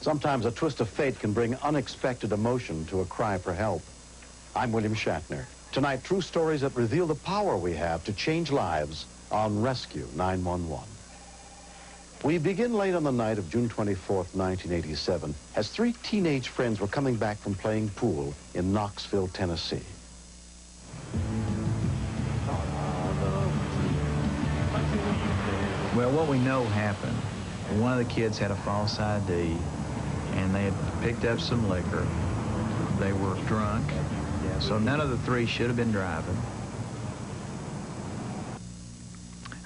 Sometimes a twist of fate can bring unexpected emotion to a cry for help. I'm William Shatner. Tonight, true stories that reveal the power we have to change lives on Rescue 911. We begin late on the night of June 24th, 1987, as three teenage friends were coming back from playing pool in Knoxville, Tennessee. Well, what we know happened, one of the kids had a false ID, and they had picked up some liquor. They were drunk, so none of the three should have been driving.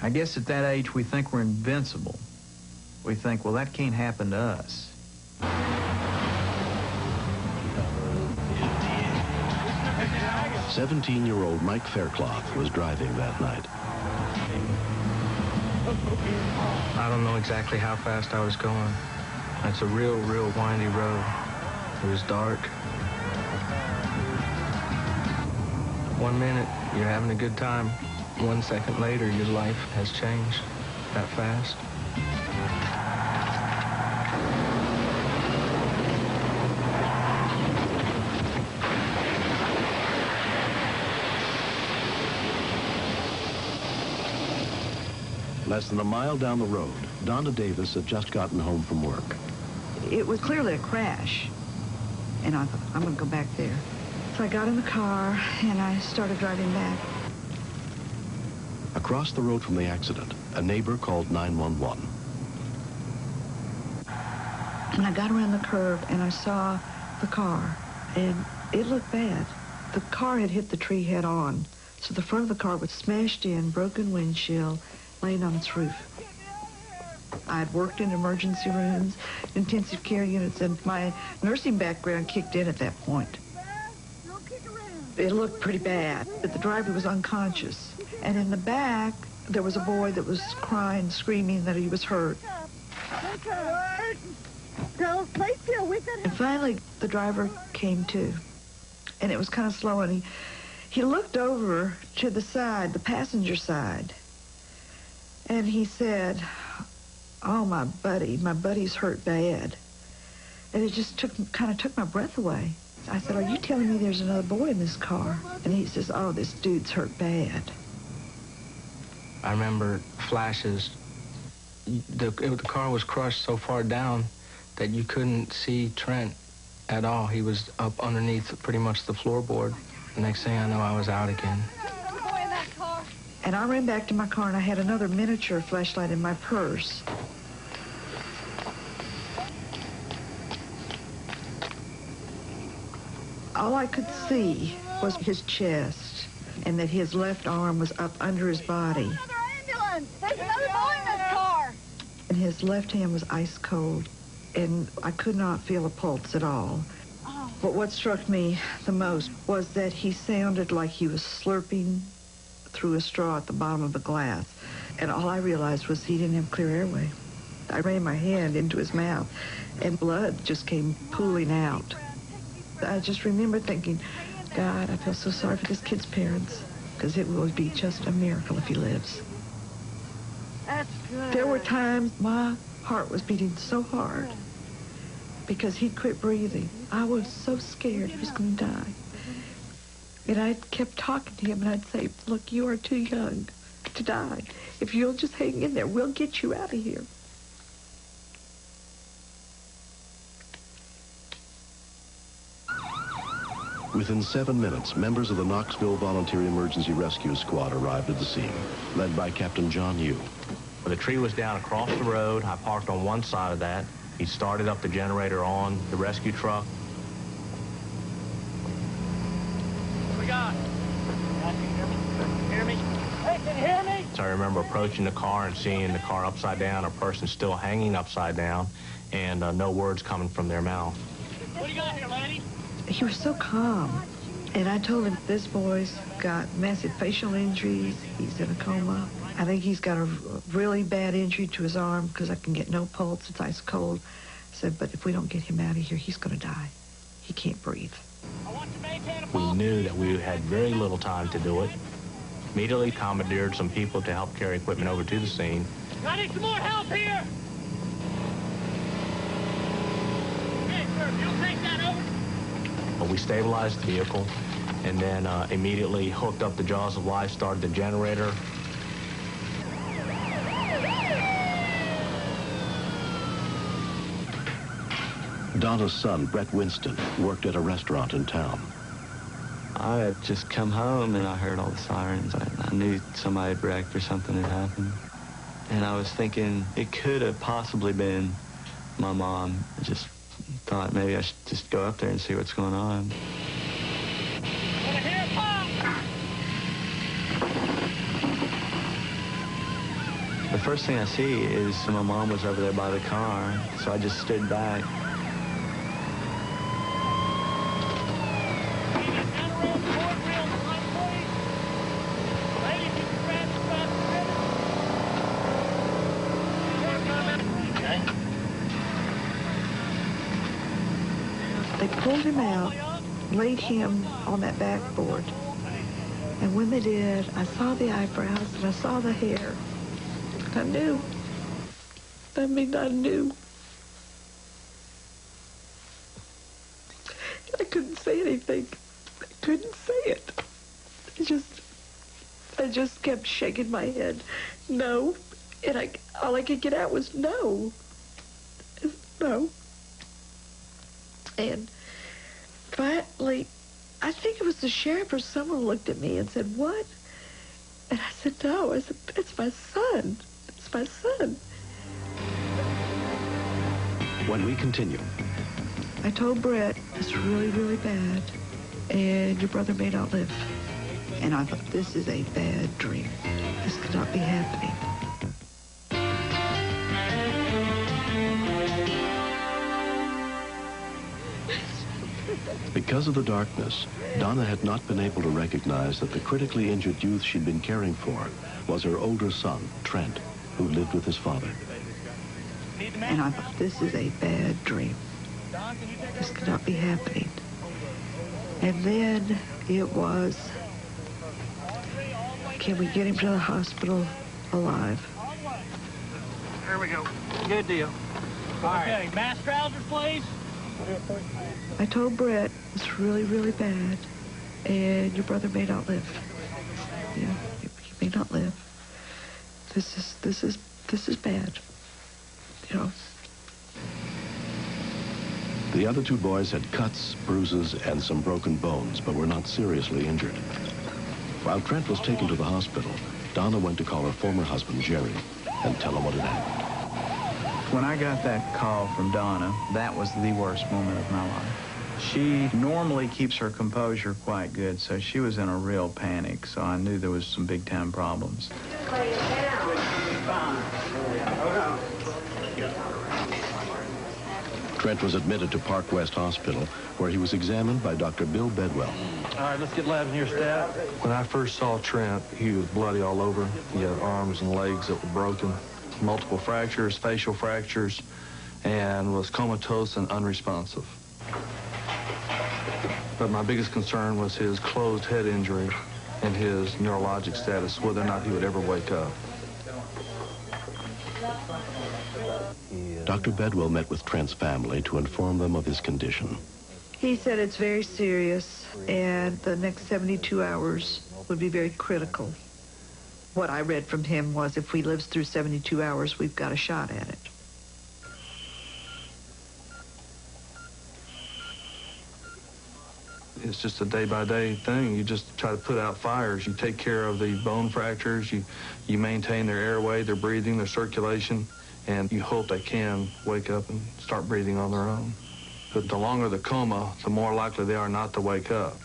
I guess at that age, we think we're invincible. We think, well, that can't happen to us. 17-year-old Mike Faircloth was driving that night. I don't know exactly how fast I was going. It's a real windy road. It was dark. 1 minute, you're having a good time. 1 second later, your life has changed that fast. Less than a mile down the road, Donna Davis had just gotten home from work. It was clearly a crash, and I thought, I'm going to go back there. So I got in the car, and I started driving back. Across the road from the accident, a neighbor called 911. And I got around the curve, and I saw the car, and it looked bad. The car had hit the tree head on, so the front of the car was smashed in, broken windshield, laying on its roof. I'd worked in emergency rooms, intensive care units, and my nursing background kicked in at that point. It looked pretty bad, but the driver was unconscious. And in the back, there was a boy that was crying, screaming that he was hurt. And finally, the driver came to, and it was kind of slow, and he looked over to the side, the passenger side, and he said, "Oh, my buddy's hurt bad." And it just kind of took my breath away. I said, "Are you telling me there's another boy in this car?" And he says, "Oh, this dude's hurt bad." I remember flashes. The car was crushed so far down that you couldn't see Trent at all. He was up underneath pretty much the floorboard. The next thing I know, I was out again. And I ran back to my car, and I had another miniature flashlight in my purse. All I could see was his chest, and that his left arm was up under his body. Another ambulance! There's another boy in this car! And his left hand was ice cold, and I could not feel a pulse at all. Oh. But what struck me the most was that he sounded like he was slurping through a straw at the bottom of a glass. And all I realized was he didn't have clear airway. I ran my hand into his mouth, and blood just came pooling out. I just remember thinking, God, I feel so sorry for this kid's parents, because it will be just a miracle if he lives. That's good. There were times my heart was beating so hard because he quit breathing. I was so scared he was going to die. And I kept talking to him, and I'd say, "Look, you are too young to die. If you'll just hang in there, we'll get you out of here." Within 7 minutes, members of the Knoxville Volunteer Emergency Rescue Squad arrived at the scene, led by Captain John Yu. The tree was down across the road. I parked on one side of that. He started up the generator on the rescue truck. What we got? Can you hear me? Hear me? Hey, can you hear me? So I remember approaching the car and seeing the car upside down, a person still hanging upside down, and no words coming from their mouth. What do you got here, lady? He was so calm. And I told him, this boy's got massive facial injuries. He's in a coma. I think he's got a really bad injury to his arm because I can get no pulse. It's ice cold. I said, but if we don't get him out of here, he's going to die. He can't breathe. We knew that we had very little time to do it. Immediately commandeered some people to help carry equipment over to the scene. I need some more help here! But we stabilized the vehicle and then immediately hooked up the jaws of life, started the generator. Donna's son, Brett Winston, worked at a restaurant in town. I had just come home and I heard all the sirens. I knew somebody had wrecked or something had happened. And I was thinking it could have possibly been my mom. I just thought maybe I should just go up there and see what's going on. The first thing I see is my mom was over there by the car, so I just stood back. They pulled him out, laid him on that backboard. And when they did, I saw the eyebrows and I saw the hair. I knew. I mean, I knew. I couldn't say anything. I couldn't say it. I just kept shaking my head. No. And all I could get out was no. No. And finally, I think it was the sheriff or someone looked at me and said, "What?" And I said, "No." I said, "It's my son. It's my son." When we continue. I told Brett, "It's really, really bad, and your brother may not live." And I thought, this is a bad dream. This could not be happening. Because of the darkness, Donna had not been able to recognize that the critically injured youth she'd been caring for was her older son, Trent, who lived with his father. And I thought, this is a bad dream. This could not be happening. And then it was, can we get him to the hospital alive? There we go. Good deal. All right. Okay, mask trousers, please. I told Brett, it's really, really bad, and your brother may not live. Yeah, he may not live. This is bad. You know. The other two boys had cuts, bruises, and some broken bones, but were not seriously injured. While Trent was taken to the hospital, Donna went to call her former husband, Jerry, and tell him what had happened. When I got that call from Donna, that was the worst moment of my life. She normally keeps her composure quite good, so she was in a real panic, so I knew there was some big-time problems. Trent was admitted to Park West Hospital, where he was examined by Dr. Bill Bedwell. All right, let's get lab in here, staff. When I first saw Trent, he was bloody all over. He had arms and legs that were broken, multiple fractures, facial fractures, and was comatose and unresponsive. But my biggest concern was his closed head injury and his neurologic status, whether or not he would ever wake up. Dr. Bedwell met with Trent's family to inform them of his condition. He said it's very serious, and the next 72 hours would be very critical. What I read from him was if he lives through 72 hours, we've got a shot at it. It's just a day-by-day thing. You just try to put out fires. You take care of the bone fractures. You maintain their airway, their breathing, their circulation, and you hope they can wake up and start breathing on their own. But the longer the coma, the more likely they are not to wake up.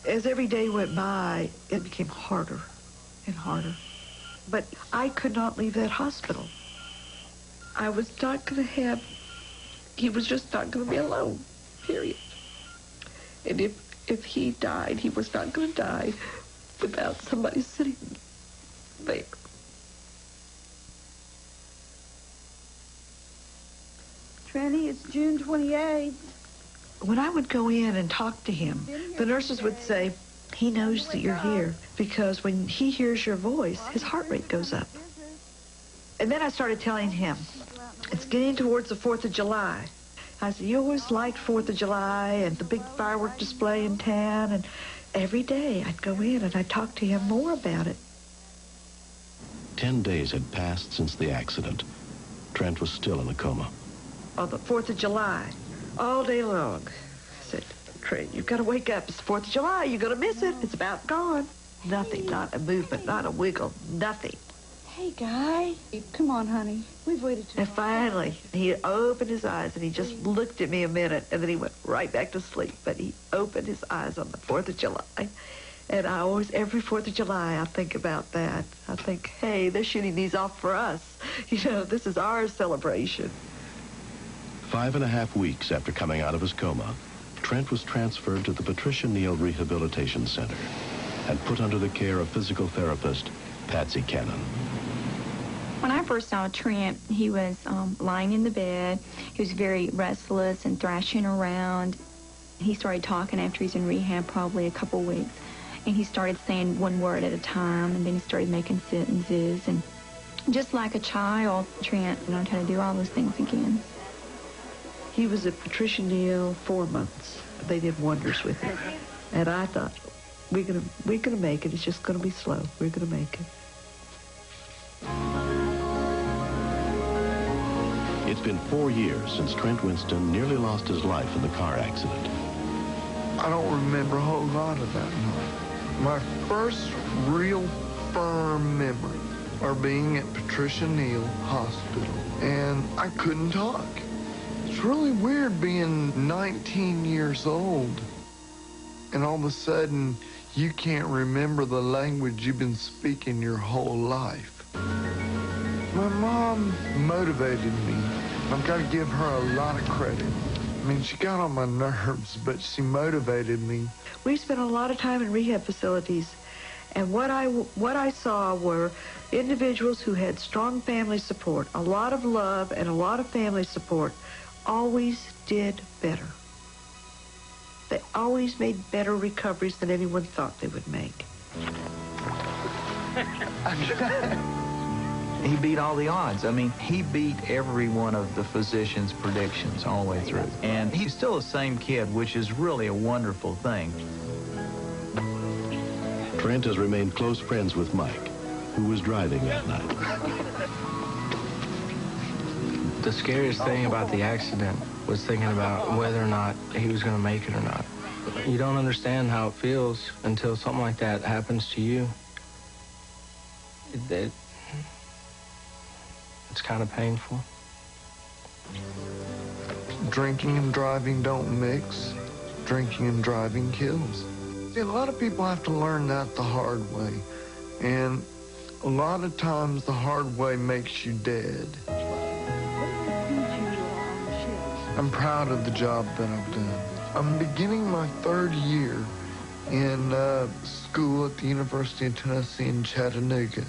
As every day went by, it became harder and harder. But I could not leave that hospital. I was not going to have, he was just not going to be alone, period. And if he died, he was not going to die without somebody sitting there. Tranny, it's June 28th. When I would go in and talk to him, the nurses would say, he knows that you're here because when he hears your voice, his heart rate goes up. And then I started telling him, it's getting towards the 4th of July. I said, you always liked 4th of July and the big firework display in town, and every day I'd go in and I'd talk to him more about it. 10 days had passed since the accident. Trent was still in a coma. On the 4th of July, all day long. I said, Trent, you've got to wake up. It's the 4th of July. You're going to miss it. It's about gone. Nothing, not a movement, not a wiggle, nothing. Hey, Guy. Come on, honey. We've waited too long. And finally, he opened his eyes, and he just looked at me a minute, and then he went right back to sleep. But he opened his eyes on the 4th of July. And I always, every 4th of July, I think about that. I think, hey, they're shooting these off for us. You know, this is our celebration. 5.5 weeks after coming out of his coma, Trent was transferred to the Patricia Neal Rehabilitation Center and put under the care of physical therapist Patsy Cannon. When I first saw Trent, he was lying in the bed. He was very restless and thrashing around. He started talking after he's in rehab probably a couple weeks. And he started saying one word at a time, and then he started making sentences. And just like a child, Trent learned how to do all those things again. He was at Patricia Neal 4 months. They did wonders with him. And I thought, we're gonna make it. It's just gonna be slow. We're gonna make it. It's been 4 years since Trent Winston nearly lost his life in the car accident. I don't remember a whole lot of that night. My first real firm memory are being at Patricia Neal Hospital, and I couldn't talk. It's really weird being 19 years old, and all of a sudden, you can't remember the language you've been speaking your whole life. My mom motivated me. I've got to give her a lot of credit. I mean, she got on my nerves, but she motivated me. We spent a lot of time in rehab facilities, and what I saw were individuals who had strong family support, a lot of love and a lot of family support, always did better. They always made better recoveries than anyone thought they would make. He beat all the odds. I mean, he beat every one of the physicians' predictions all the way through. And he's still the same kid, which is really a wonderful thing. Trent has remained close friends with Mike, who was driving that night. The scariest thing about the accident was thinking about whether or not he was going to make it or not. You don't understand how it feels until something like that happens to you. It's kind of painful. Drinking and driving don't mix. Drinking and driving kills. See, a lot of people have to learn that the hard way. And a lot of times the hard way makes you dead. I'm proud of the job that I've done. I'm beginning my 3rd year in school at the University of Tennessee in Chattanooga.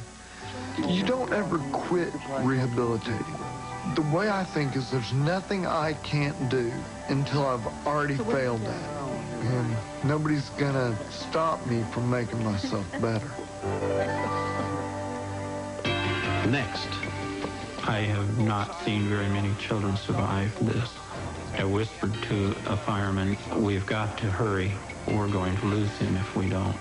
You don't ever quit rehabilitating. The way I think is there's nothing I can't do until I've already failed at. And nobody's gonna stop me from making myself better. Next. I have not seen very many children survive this. I whispered to a fireman, we've got to hurry. We're going to lose him if we don't.